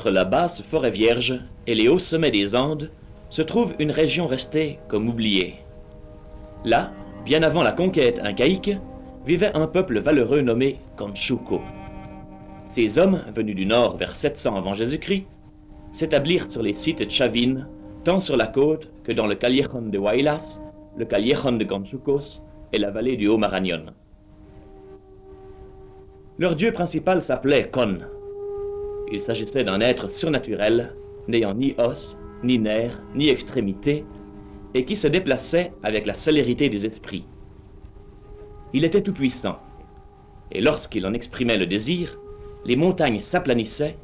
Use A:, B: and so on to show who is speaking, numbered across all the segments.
A: Entre la basse forêt vierge et les hauts sommets des Andes se trouve une région restée comme oubliée. Là, bien avant la conquête incaïque, vivait un peuple valeureux nommé Conchuco. Ces hommes, venus du nord vers 700 avant Jésus-Christ, s'établirent sur les sites chavines, tant sur la côte que dans le Callejón de Huaylas, le Callejón de Conchucos et la vallée du Haut-Marañón. Leur dieu principal s'appelait Con. Il s'agissait d'un être surnaturel, n'ayant ni os, ni nerfs, ni extrémités, et qui se déplaçait avec la célérité des esprits. Il était tout-puissant, et lorsqu'il en exprimait le désir, les montagnes s'aplanissaient,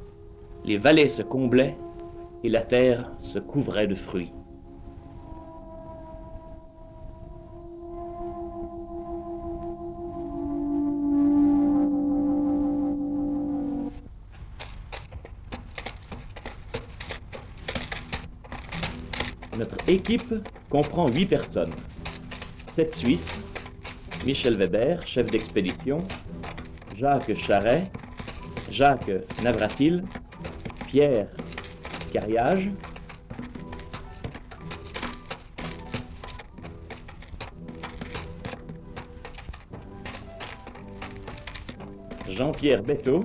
A: les vallées se comblaient, et la terre se couvrait de fruits. Notre équipe comprend 8 personnes. 7 Suisses, Michel Weber, chef d'expédition, Jacques Charret, Jacques Navratil, Pierre Cariage, Jean-Pierre Betteau,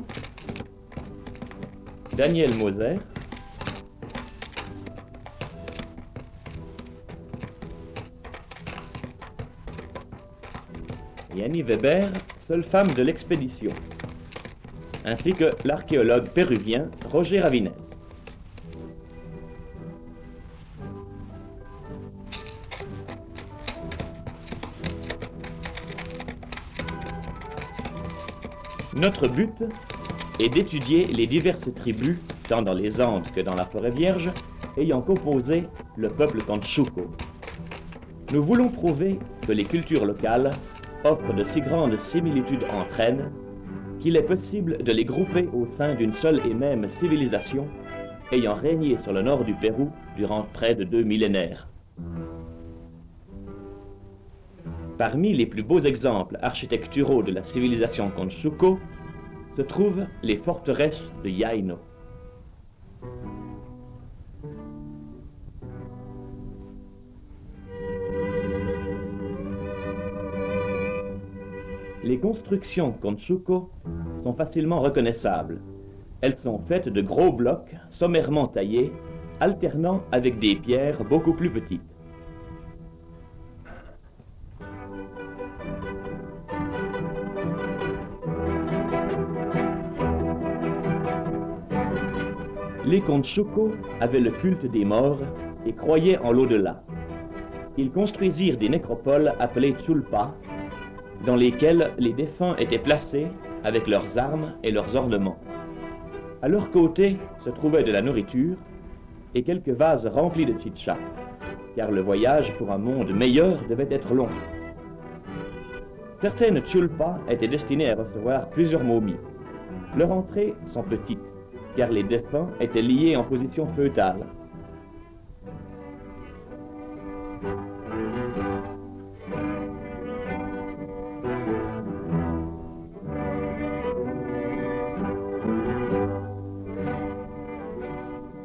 A: Daniel Moser, et Annie Weber, seule femme de l'expédition, ainsi que l'archéologue péruvien Roger Ravines. Notre but est d'étudier les diverses tribus, tant dans les Andes que dans la forêt vierge, ayant composé le peuple Conchuco. Nous voulons prouver que les cultures locales offrent de si grandes similitudes entre elles qu'il est possible de les grouper au sein d'une seule et même civilisation ayant régné sur le nord du Pérou durant près de 2 millénaires. Parmi les plus beaux exemples architecturaux de la civilisation Conchuco se trouvent les forteresses de Yaino. Les constructions Conchuco sont facilement reconnaissables. Elles sont faites de gros blocs sommairement taillés, alternant avec des pierres beaucoup plus petites. Les Conchuco avaient le culte des morts et croyaient en l'au-delà. Ils construisirent des nécropoles appelées Chulpa, dans lesquelles les défunts étaient placés avec leurs armes et leurs ornements. À leur côté se trouvait de la nourriture et quelques vases remplis de chicha, car le voyage pour un monde meilleur devait être long. Certaines chulpas étaient destinées à recevoir plusieurs momies. Leurs entrées sont petites, car les défunts étaient liés en position fœtale.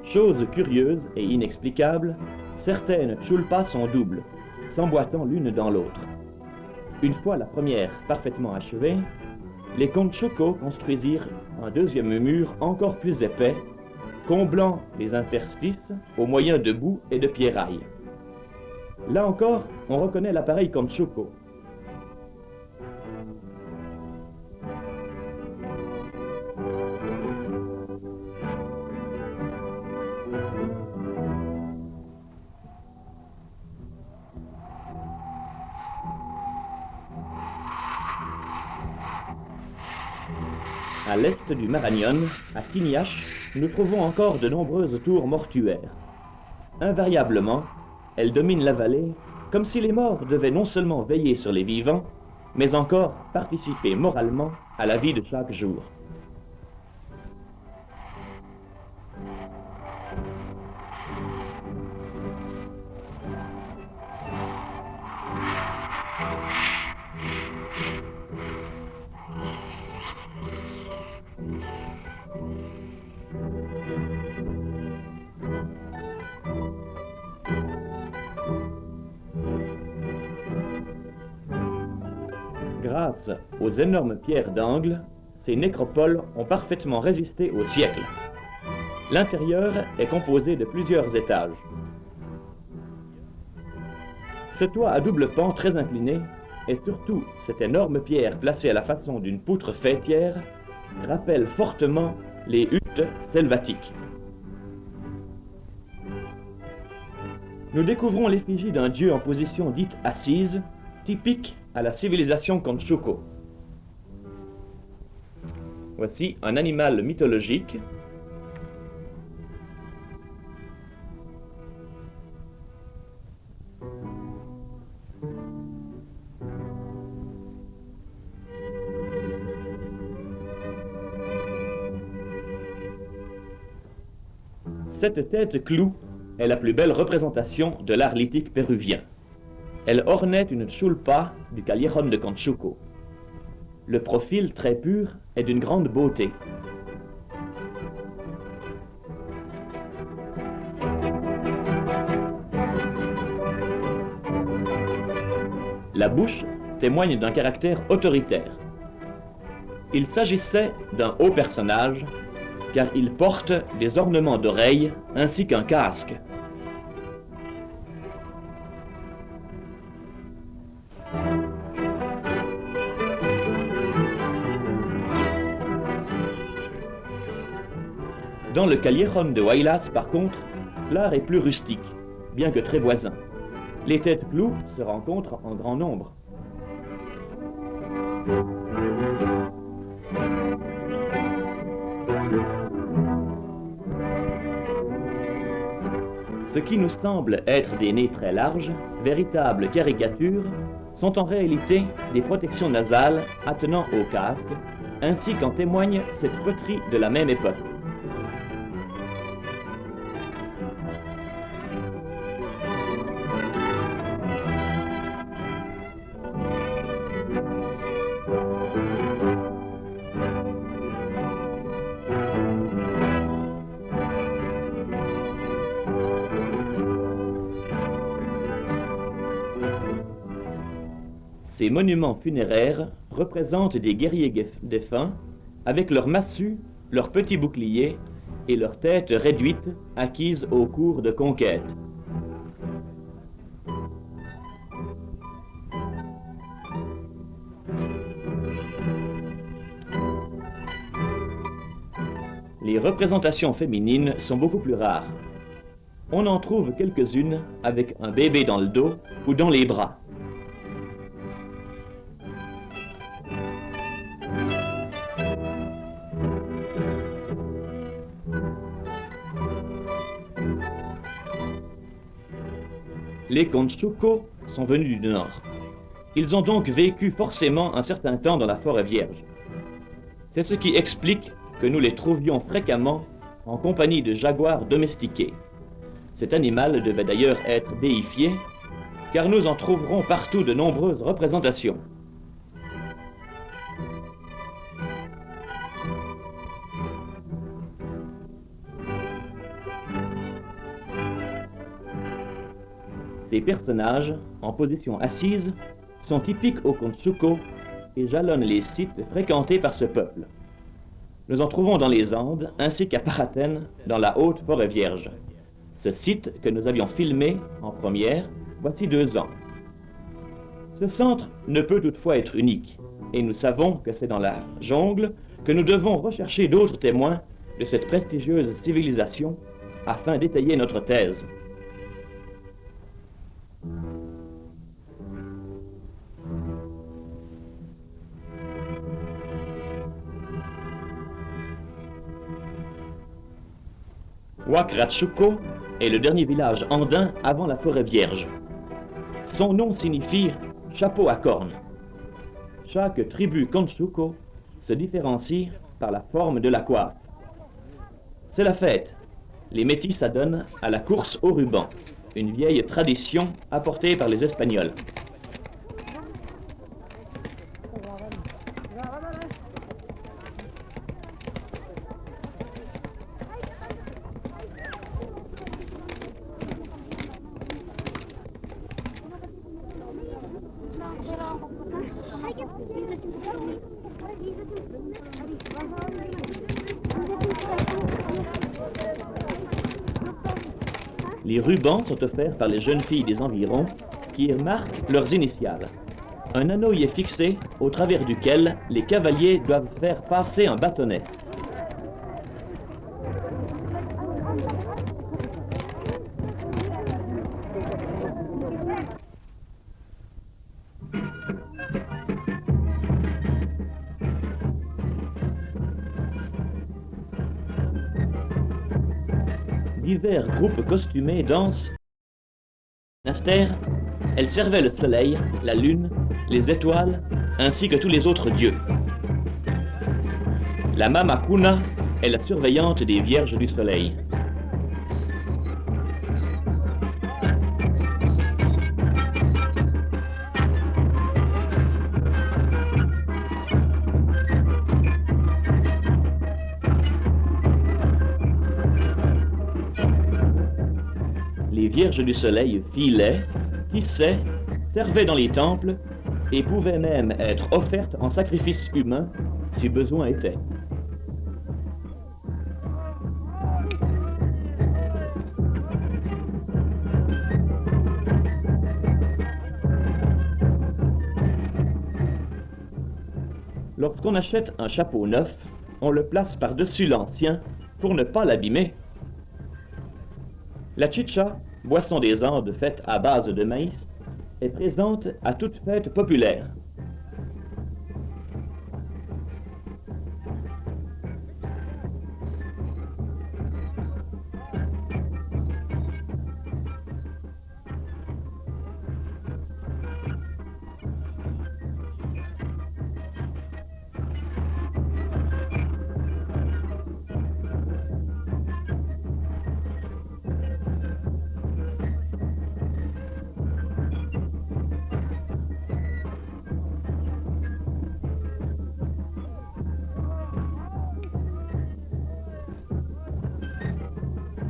A: Chose curieuse et inexplicable, certaines chulpas sont doubles, s'emboîtant l'une dans l'autre. Une fois la première parfaitement achevée, les Conchuco construisirent un deuxième mur encore plus épais, comblant les interstices au moyen de boue et de pierrailles. Là encore, on reconnaît l'appareil Conchuco. À l'est du Marañón, à Tignache, nous trouvons encore de nombreuses tours mortuaires. Invariablement, elles dominent la vallée, comme si les morts devaient non seulement veiller sur les vivants, mais encore participer moralement à la vie de chaque jour. Grâce aux énormes pierres d'angle, ces nécropoles ont parfaitement résisté au siècle. L'intérieur est composé de plusieurs étages. Ce toit à double pan très incliné, et surtout cette énorme pierre placée à la façon d'une poutre faîtière, rappelle fortement les huttes selvatiques. Nous découvrons l'effigie d'un dieu en position dite assise, typique à la civilisation Conchuco. Voici un animal mythologique. Cette tête clou est la plus belle représentation de l'art lithique péruvien. Elle ornait une chulpa du Callejón de Conchuco. Le profil très pur est d'une grande beauté. La bouche témoigne d'un caractère autoritaire. Il s'agissait d'un haut personnage, car il porte des ornements d'oreilles ainsi qu'un casque. Dans le Callejón de Huaylas, par contre, l'art est plus rustique, bien que très voisin. Les têtes cloues se rencontrent en grand nombre. Ce qui nous semble être des nez très larges, véritables caricatures, sont en réalité des protections nasales attenant au casque, ainsi qu'en témoigne cette poterie de la même époque. Ces monuments funéraires représentent des guerriers défunts avec leurs massues, leurs petits boucliers et leurs têtes réduites acquises au cours de conquêtes. Les représentations féminines sont beaucoup plus rares. On en trouve quelques-unes avec un bébé dans le dos ou dans les bras. Les Conchuco sont venus du nord. Ils ont donc vécu forcément un certain temps dans la forêt vierge. C'est ce qui explique que nous les trouvions fréquemment en compagnie de jaguars domestiqués. Cet animal devait d'ailleurs être déifié, car nous en trouverons partout de nombreuses représentations. Ces personnages, en position assise, sont typiques au Conchuco et jalonnent les sites fréquentés par ce peuple. Nous en trouvons dans les Andes ainsi qu'à Paratène, dans la haute forêt vierge. Ce site que nous avions filmé en première, voici 2 ans. Ce centre ne peut toutefois être unique, et nous savons que c'est dans la jungle que nous devons rechercher d'autres témoins de cette prestigieuse civilisation afin d'étayer notre thèse. Huacrachuco est le dernier village andin avant la forêt vierge. Son nom signifie « chapeau à cornes ». Chaque tribu Conchuco se différencie par la forme de la coiffe. C'est la fête. Les métis s'adonnent à la course au ruban, une vieille tradition apportée par les Espagnols. Des rubans sont offerts par les jeunes filles des environs qui marquent leurs initiales. Un anneau y est fixé au travers duquel les cavaliers doivent faire passer un bâtonnet. Divers groupes costumés dansent. Monastère, elle servait le soleil, la lune, les étoiles, ainsi que tous les autres dieux. La Mama Cuna est la surveillante des vierges du soleil. Les vierges du soleil filaient, tissaient, servaient dans les temples et pouvaient même être offertes en sacrifice humain si besoin était. Lorsqu'on achète un chapeau neuf, on le place par-dessus l'ancien pour ne pas l'abîmer. La chicha, boisson des Andes faite à base de maïs, est présente à toute fête populaire.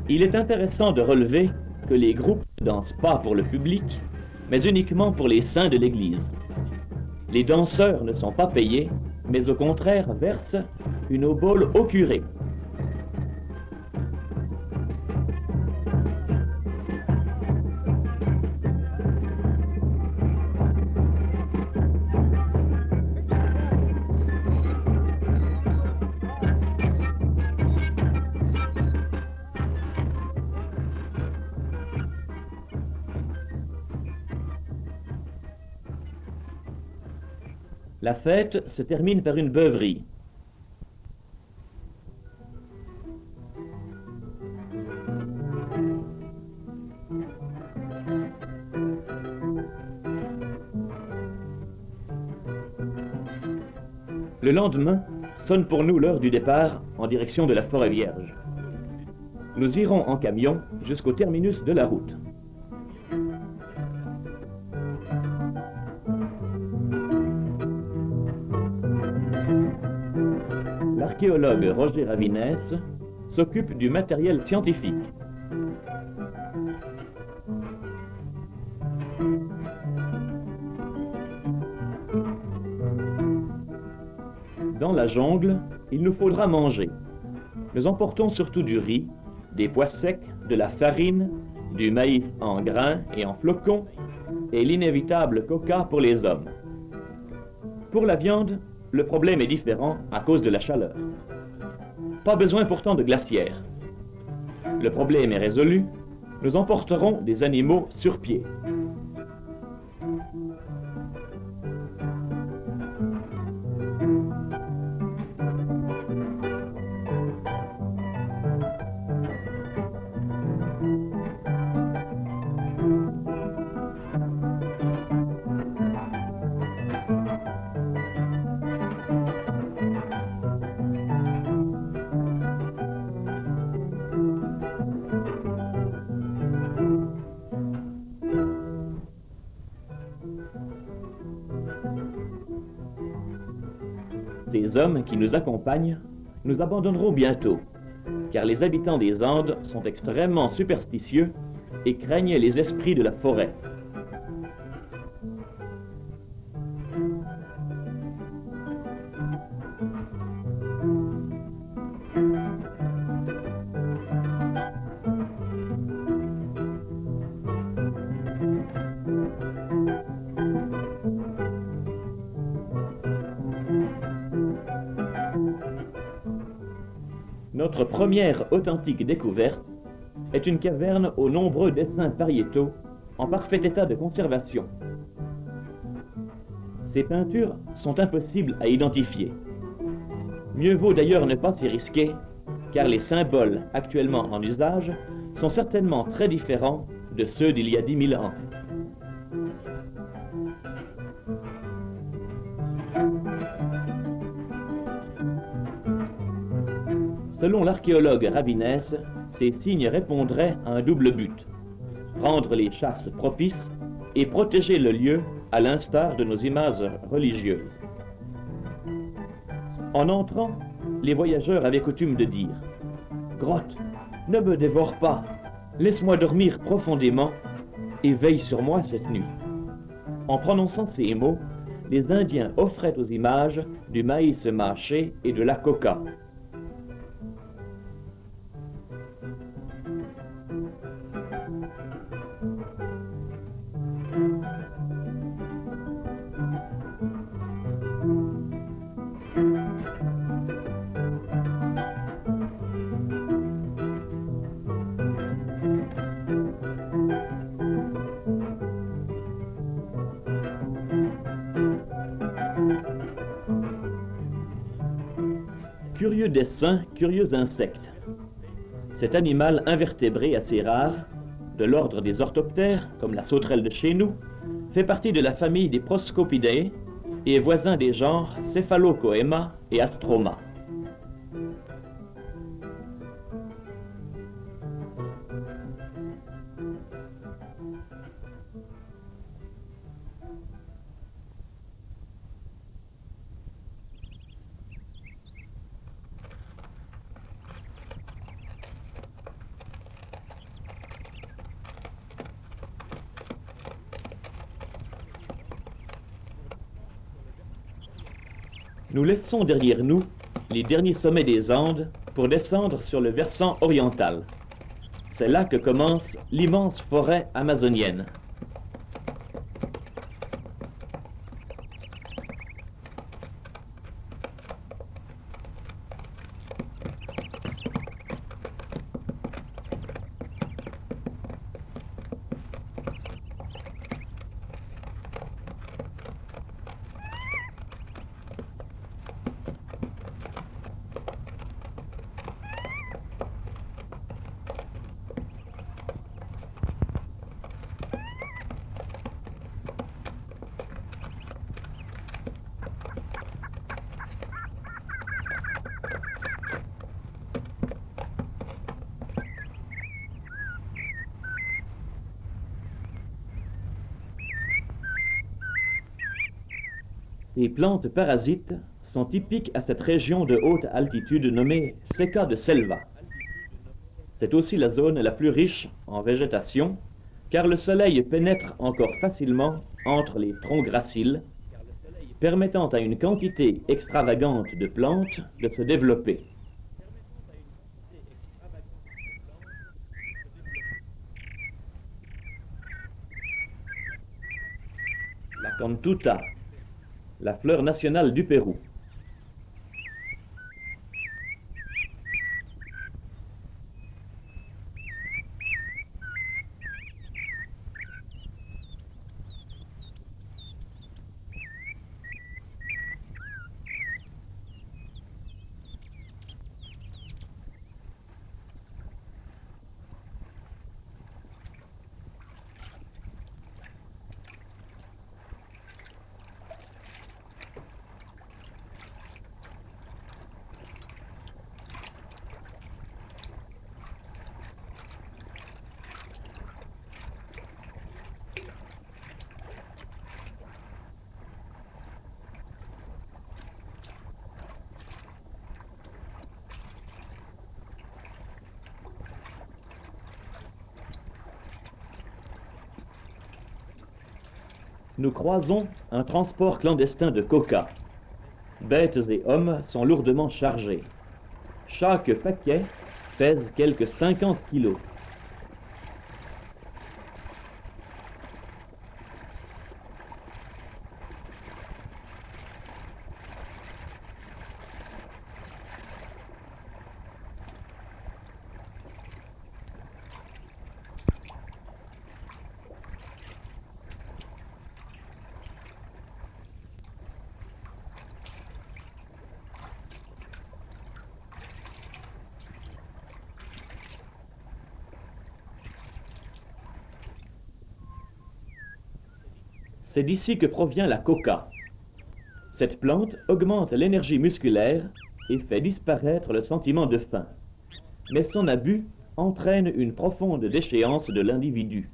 A: Il est intéressant de relever que les groupes ne dansent pas pour le public, mais uniquement pour les saints de l'Église. Les danseurs ne sont pas payés, mais au contraire versent une obole au curé. La fête se termine par une beuverie. Le lendemain sonne pour nous l'heure du départ en direction de la Forêt Vierge. Nous irons en camion jusqu'au terminus de la route. L'archéologue Roger Ravinès s'occupe du matériel scientifique. Dans la jungle, il nous faudra manger. Nous emportons surtout du riz, des pois secs, de la farine, du maïs en grains et en flocons, et l'inévitable coca pour les hommes. Pour la viande, le problème est différent à cause de la chaleur. Pas besoin pourtant de glacière. Le problème est résolu, nous emporterons des animaux sur pied. Ces hommes qui nous accompagnent nous abandonneront bientôt, car les habitants des Andes sont extrêmement superstitieux et craignent les esprits de la forêt. Notre première authentique découverte est une caverne aux nombreux dessins pariétaux en parfait état de conservation. Ces peintures sont impossibles à identifier. Mieux vaut d'ailleurs ne pas s'y risquer, car les symboles actuellement en usage sont certainement très différents de ceux d'il y a 10 000 ans. Selon l'archéologue Rabinès, ces signes répondraient à un double but: rendre les chasses propices et protéger le lieu à l'instar de nos images religieuses. En entrant, les voyageurs avaient coutume de dire: « Grotte, ne me dévore pas, laisse-moi dormir profondément et veille sur moi cette nuit. » En prononçant ces mots, les Indiens offraient aux images du maïs mâché et de la coca. Curieux dessin, curieux insecte. Cet animal invertébré assez rare, de l'ordre des orthoptères, comme la sauterelle de chez nous, fait partie de la famille des Proscopidae et est voisin des genres Cephalocoema et Astroma. Nous laissons derrière nous les derniers sommets des Andes pour descendre sur le versant oriental. C'est là que commence l'immense forêt amazonienne. Ces plantes parasites sont typiques à cette région de haute altitude nommée Seca de Selva. C'est aussi la zone la plus riche en végétation, car le soleil pénètre encore facilement entre les troncs graciles, permettant à une quantité extravagante de plantes de se développer. La cantuta, la fleur nationale du Pérou. Nous croisons un transport clandestin de coca. Bêtes et hommes sont lourdement chargés. Chaque paquet pèse quelques 50 kilos. C'est d'ici que provient la coca. Cette plante augmente l'énergie musculaire et fait disparaître le sentiment de faim. Mais son abus entraîne une profonde déchéance de l'individu.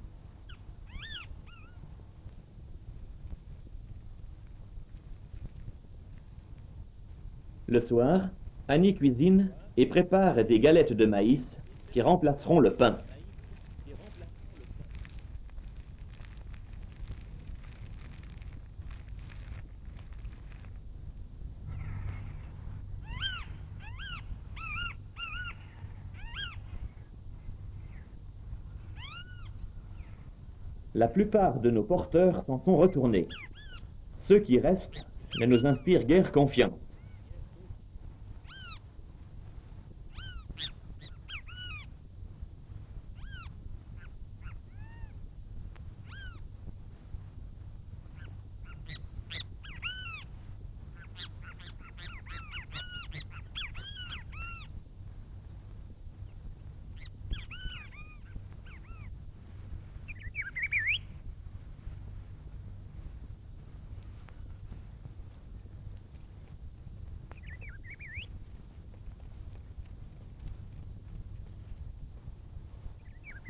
A: Le soir, Annie cuisine et prépare des galettes de maïs qui remplaceront le pain. La plupart de nos porteurs s'en sont retournés. Ceux qui restent ne nous inspirent guère confiance.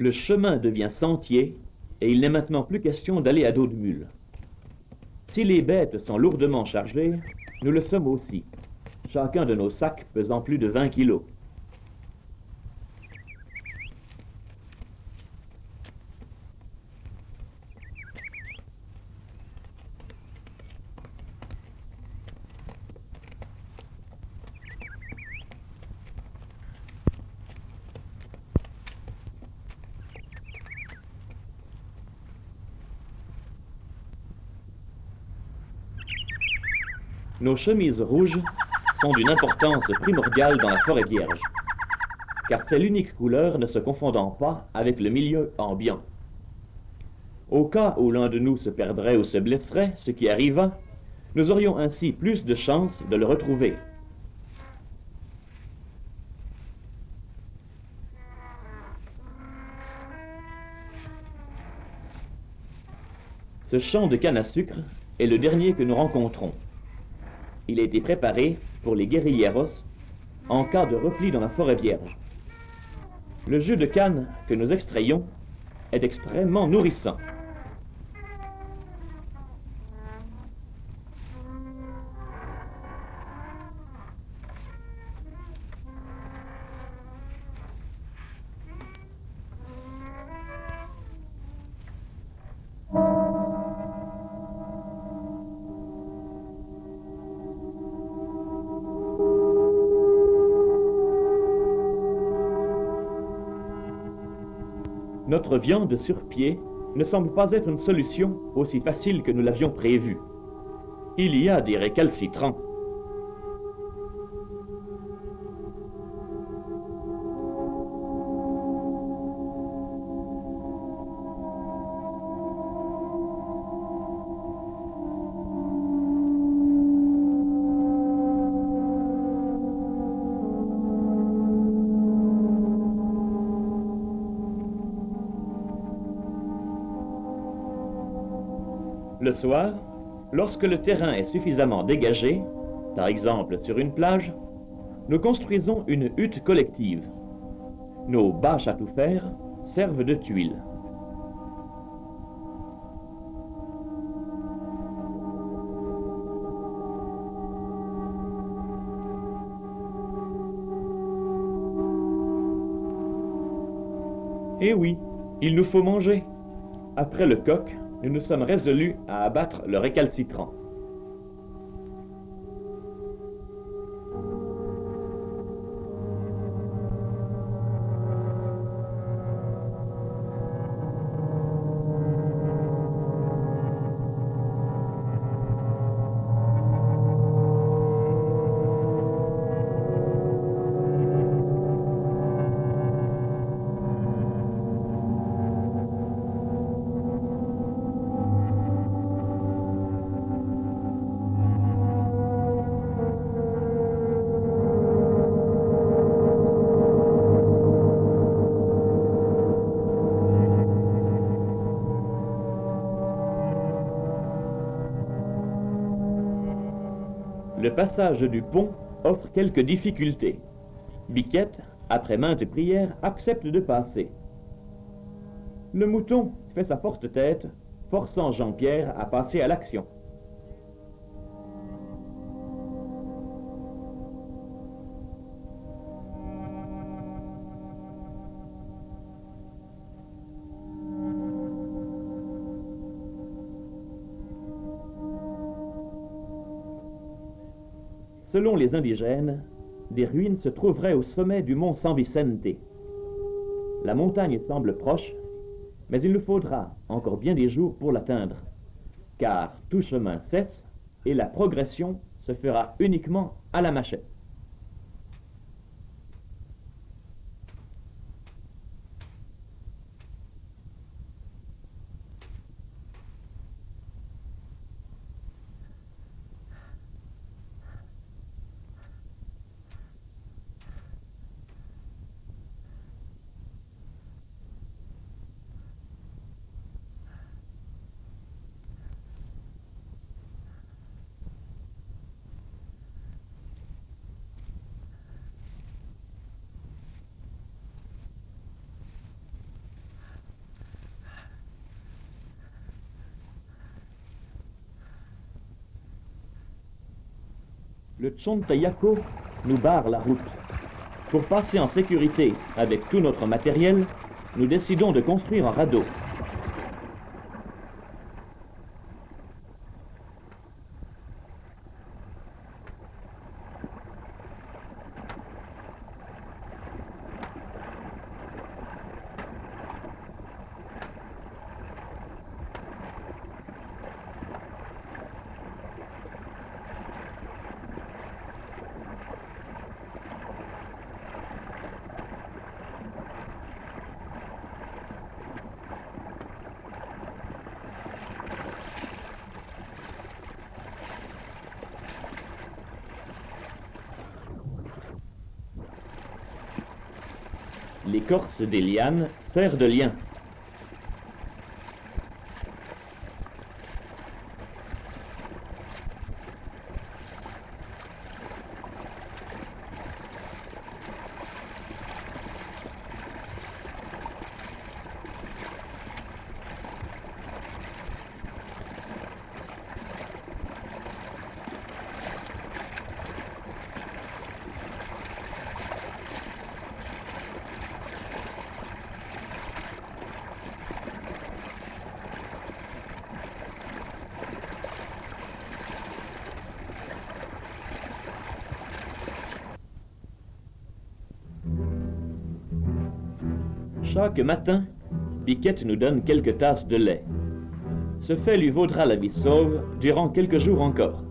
A: Le chemin devient sentier et il n'est maintenant plus question d'aller à dos de mule. Si les bêtes sont lourdement chargées, nous le sommes aussi, chacun de nos sacs pesant plus de 20 kilos. Nos chemises rouges sont d'une importance primordiale dans la forêt vierge, car c'est l'unique couleur ne se confondant pas avec le milieu ambiant. Au cas où l'un de nous se perdrait ou se blesserait, ce qui arriva, nous aurions ainsi plus de chances de le retrouver. Ce champ de canne à sucre est le dernier que nous rencontrons. Il a été préparé pour les guérilleros en cas de repli dans la forêt vierge. Le jus de canne que nous extrayons est extrêmement nourrissant. Notre viande sur pied ne semble pas être une solution aussi facile que nous l'avions prévu. Il y a des récalcitrants. Le soir, lorsque le terrain est suffisamment dégagé, par exemple sur une plage, nous construisons une hutte collective. Nos bâches à tout faire servent de tuiles. Eh oui, il nous faut manger. Après le coq, nous nous sommes résolus à abattre le récalcitrant. Le passage du pont offre quelques difficultés. Biquette, après maintes prières, accepte de passer. Le mouton fait sa forte tête, forçant Jean-Pierre à passer à l'action. Selon les indigènes, des ruines se trouveraient au sommet du mont San Vicente. La montagne semble proche, mais il nous faudra encore bien des jours pour l'atteindre, car tout chemin cesse et la progression se fera uniquement à la machette. Le Chontayaco nous barre la route. Pour passer en sécurité avec tout notre matériel, nous décidons de construire un radeau. L'écorce des lianes sert de lien. Chaque matin, Biquette nous donne quelques tasses de lait. Ce fait lui vaudra la vie sauve durant quelques jours encore.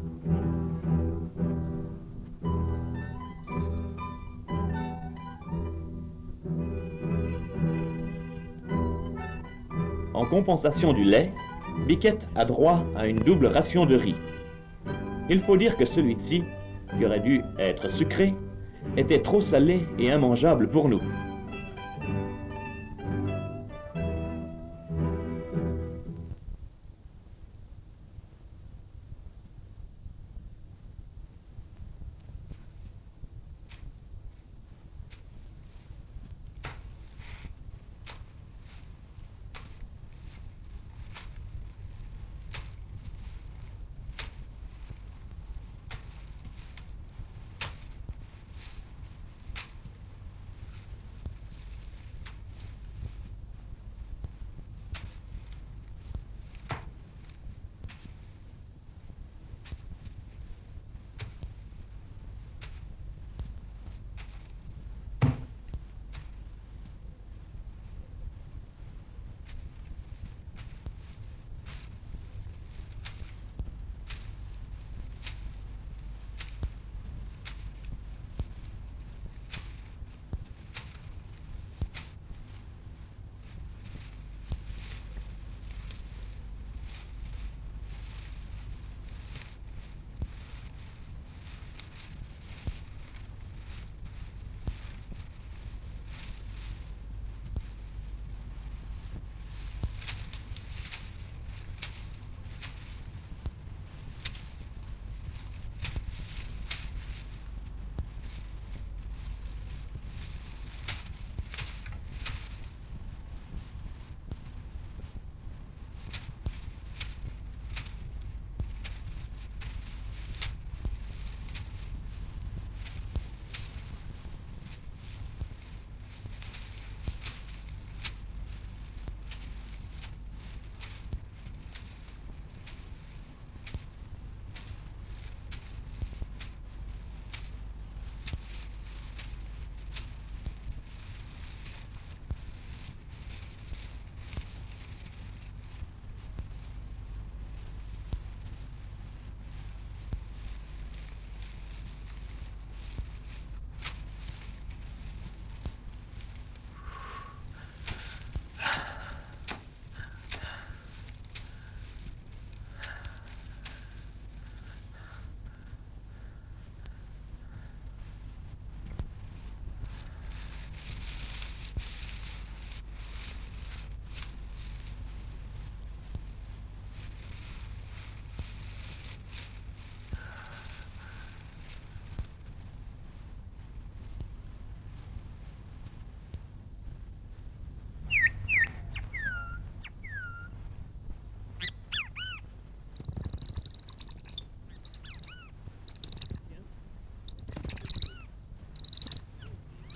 A: En compensation du lait, Biquette a droit à une double ration de riz. Il faut dire que celui-ci, qui aurait dû être sucré, était trop salé et immangeable pour nous.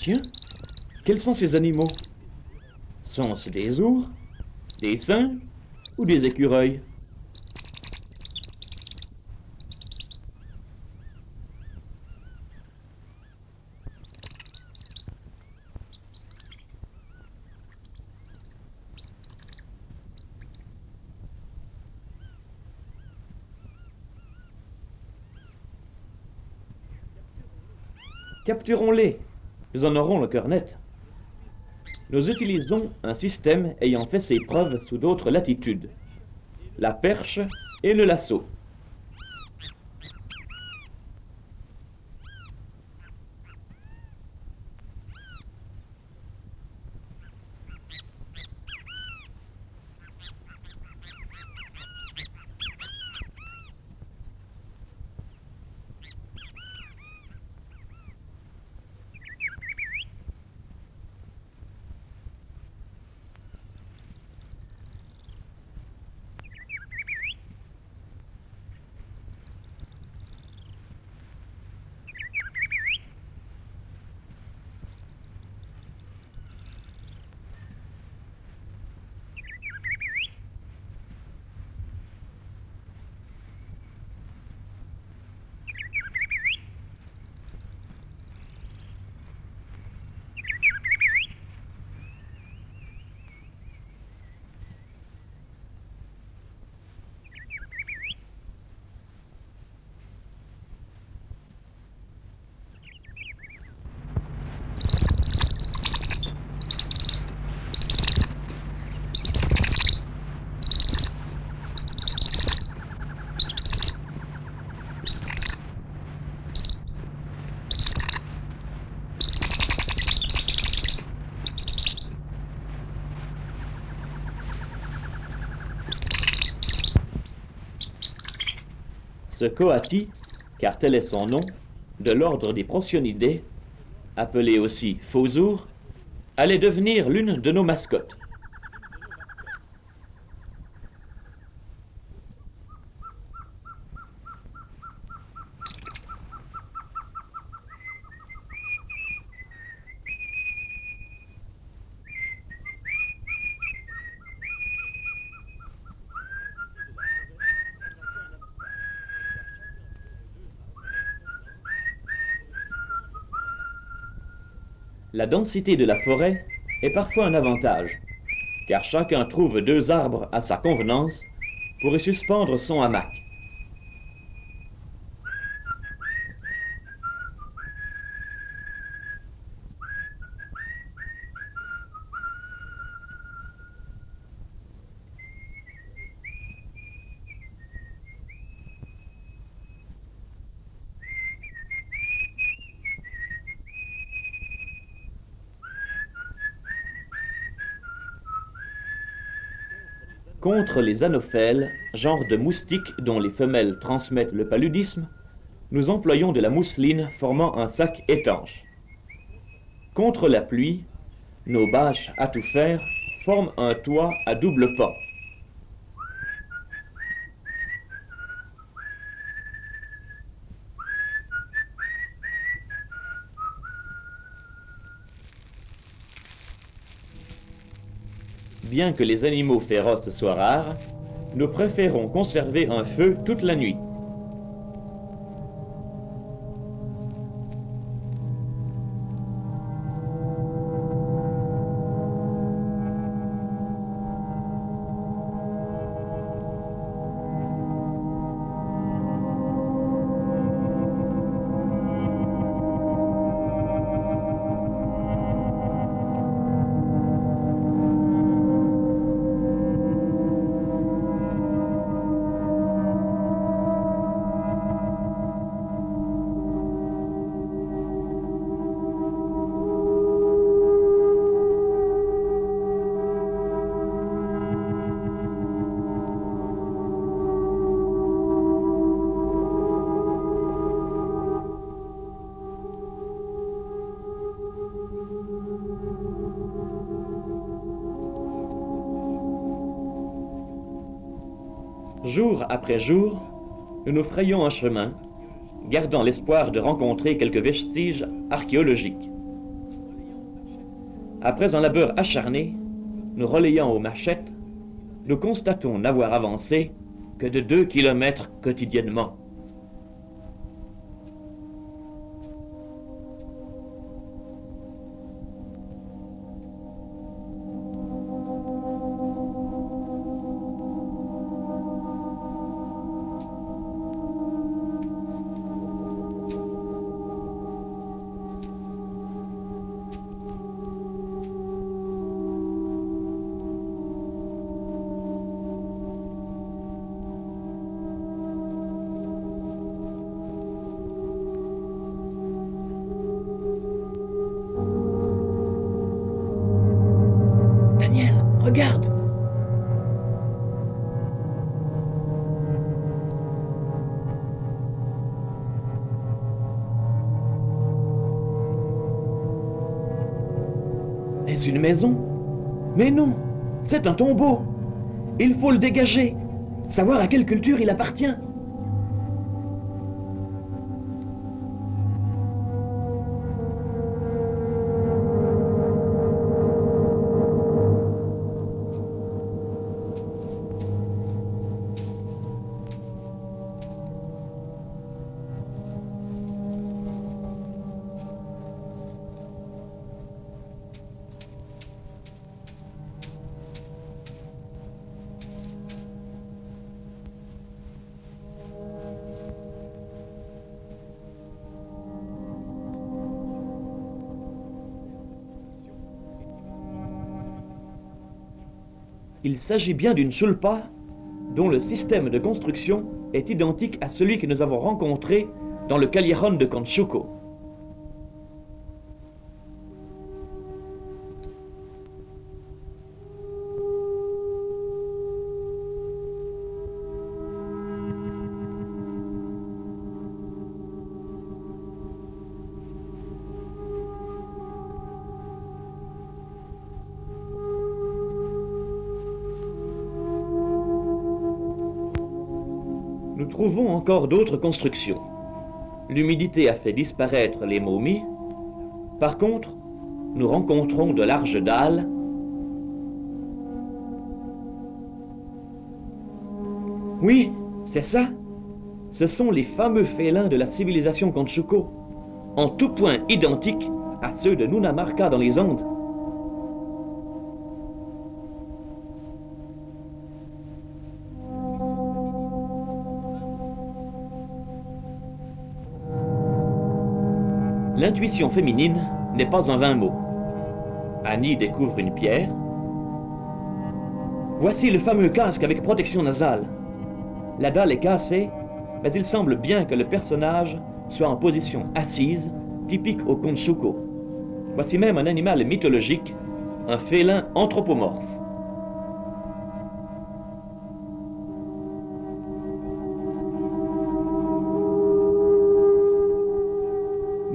A: Tiens, quels sont ces animaux? Sont-ce des ours, des singes ou des écureuils? Capturons-les, nous en aurons le cœur net. Nous utilisons un système ayant fait ses preuves sous d'autres latitudes, la perche et le lasso. Ce coati, car tel est son nom, de l'ordre des Procyonidae, appelé aussi phosour, allait devenir l'une de nos mascottes. La densité de la forêt est parfois un avantage, car chacun trouve 2 arbres à sa convenance pour y suspendre son hamac. Contre les anophèles, genre de moustiques dont les femelles transmettent le paludisme, nous employons de la mousseline formant un sac étanche. Contre la pluie, nos bâches à tout faire forment un toit à double pan. Bien que les animaux féroces soient rares, nous préférons conserver un feu toute la nuit. Jour après jour, nous nous frayons un chemin, gardant l'espoir de rencontrer quelques vestiges archéologiques. Après un labeur acharné, nous relayant aux machettes, nous constatons n'avoir avancé que de 2 kilomètres quotidiennement. Daniel, regarde! Est-ce une maison? Mais non, c'est un tombeau. Il faut le dégager, savoir à quelle culture il appartient. Il s'agit bien d'une chulpa dont le système de construction est identique à celui que nous avons rencontré dans le Callejón de Conchuco. Nous trouvons encore d'autres constructions. L'humidité a fait disparaître les momies. Par contre, nous rencontrons de larges dalles. Oui, c'est ça. Ce sont les fameux félins de la civilisation Conchuco, en tout point identiques à ceux de Nunamarca dans les Andes. L'intuition féminine n'est pas en vain mot. Annie découvre une pierre. Voici le fameux casque avec protection nasale. La dalle est cassée, mais il semble bien que le personnage soit en position assise, typique au Conchuco. Voici même un animal mythologique, un félin anthropomorphe.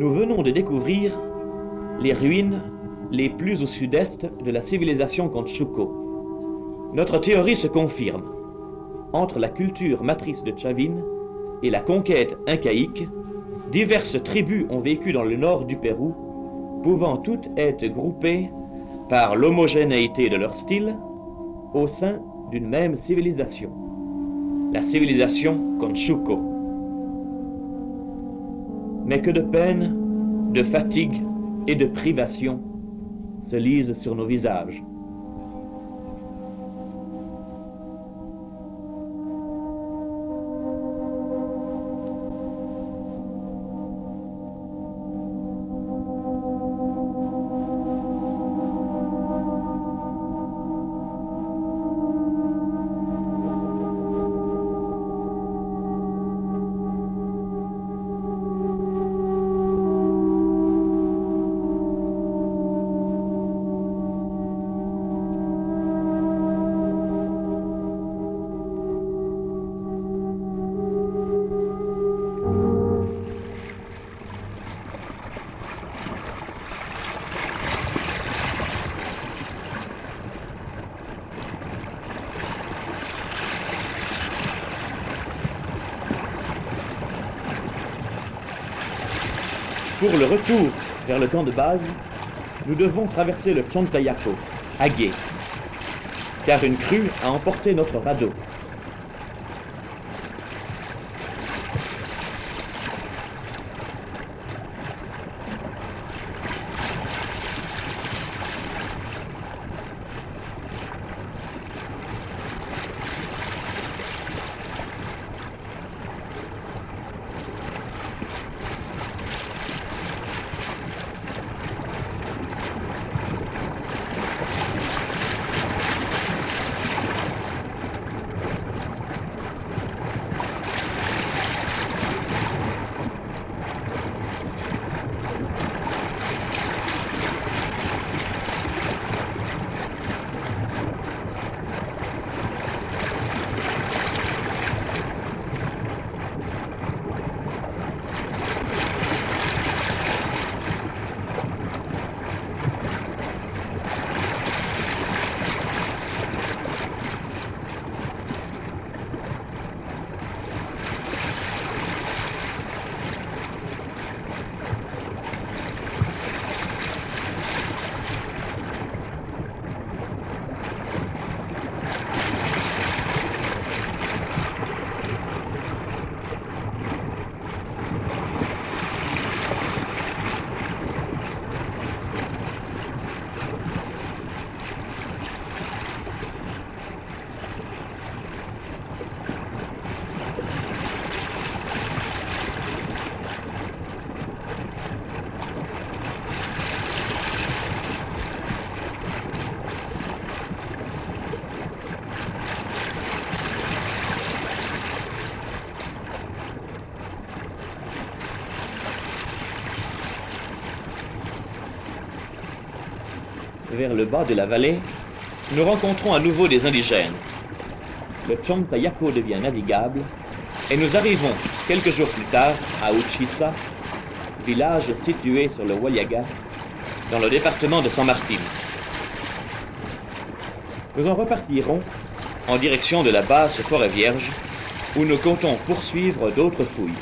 A: Nous venons de découvrir les ruines les plus au sud-est de la civilisation Conchuco. Notre théorie se confirme. Entre la culture matrice de Chavin et la conquête incaïque, diverses tribus ont vécu dans le nord du Pérou, pouvant toutes être groupées par l'homogénéité de leur style au sein d'une même civilisation, la civilisation Conchuco. Mais que de peine, de fatigue et de privation se lisent sur nos visages. Pour le retour vers le camp de base, nous devons traverser le Chontayaco, à gué, car une crue a emporté notre radeau. Vers le bas de la vallée, nous rencontrons à nouveau des indigènes. Le Chontayaco devient navigable et nous arrivons quelques jours plus tard à Uchisa, village situé sur le Huallaga, dans le département de San Martín. Nous en repartirons en direction de la basse forêt vierge, où nous comptons poursuivre d'autres fouilles.